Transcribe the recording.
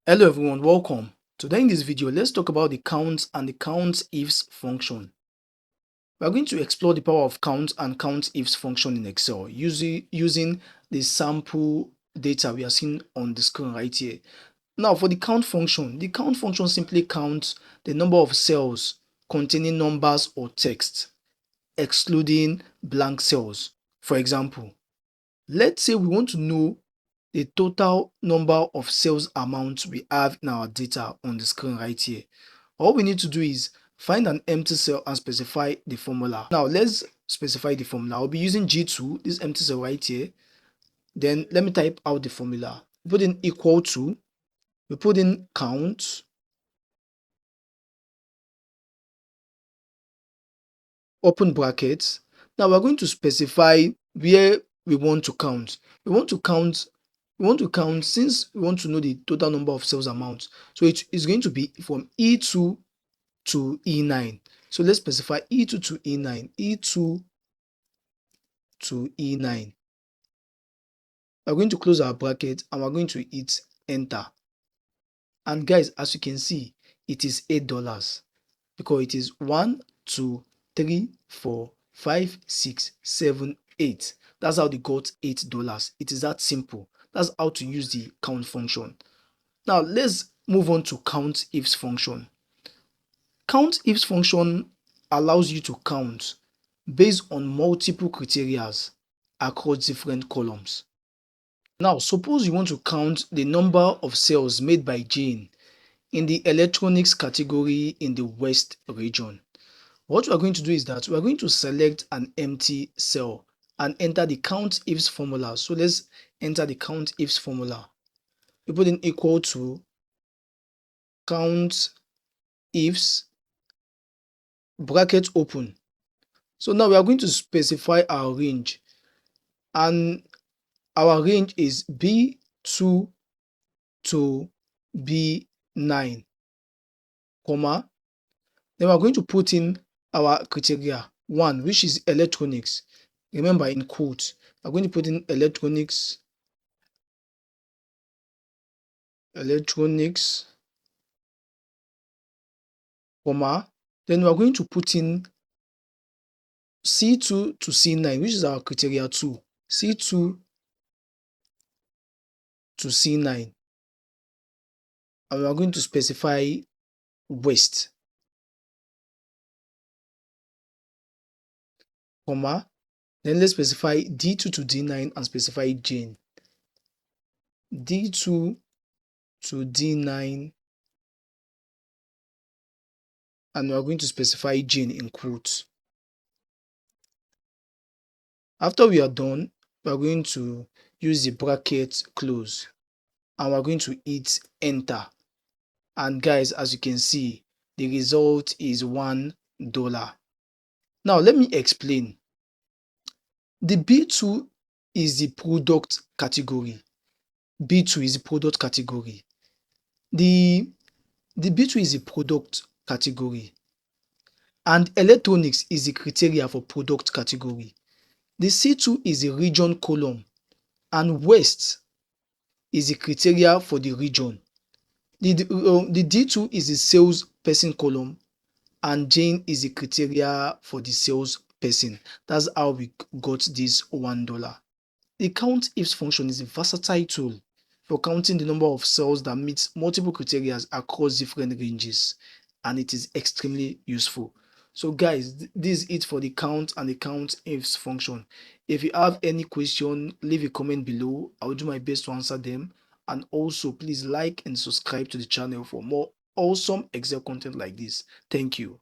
Hello everyone, welcome. Today in this video, let's talk about the count and the Countifs function. We are going to explore the power of count and Countifs function in Excel using the sample data we are seeing on the screen right here. Now for the count function simply counts the number of cells containing numbers or text, excluding blank cells. For example, let's say we want to know the total number of sales amounts we have in our data on the screen right here. All we need to do is find an empty cell and specify the formula. Now let's specify the formula. I'll be using G2, this empty cell right here. Then let me type out the formula. Put in equal to, we put in count, open brackets. Now we're going to specify where we want to count. We want to count since we want to know the total number of sales amount. So it is going to be from E2 to E9. So let's specify E2 to E9. E2 to E9. We're going to close our bracket and we're going to hit enter. And guys, as you can see, it is $8 because it is 1, 2, 3, 4, 5, 6, 7, 8. That's how they got $8. It is that simple. That's how to use the count function. Now let's move on to Countifs function. Countifs function allows you to count based on multiple criteria across different columns. Now suppose you want to count the number of sales made by Jane in the electronics category in the West region. What we are going to do is that we are going to select an empty cell and enter the Countifs formula. So let's enter the Countifs formula. We put in equal to Countifs bracket open. So now we are going to specify our range, and our range is B2 to B9, comma. Then we are going to put in our criteria 1, which is electronics. Remember, in quotes, we are going to put in electronics, comma. Then we are going to put in C2 to C9, which is our criteria 2. C2 to C9. And we are going to specify West, comma. Then let's specify D2 to D9 and specify Jane. D2 to D9, and we are going to specify Jane in quotes. After we are done, we are going to use the bracket close and we are going to hit enter. And guys, as you can see, the result is $1. Now let me explain. The B2 is the product category. B2 is the product category. The B2 is the product category, and electronics is the criteria for product category. The C2 is the region column, and West is the criteria for the region. The D2 is the sales person column, and Jane is the criteria for the sales person. That's how we got this $1. The Countifs function is a versatile tool for counting the number of cells that meet multiple criteria across different ranges, and it is extremely useful. So guys, this is it for the count and the Countifs function. If you have any question, leave a comment below. I will do my best to answer them. And also please like and subscribe to the channel for more awesome Excel content like this. Thank you.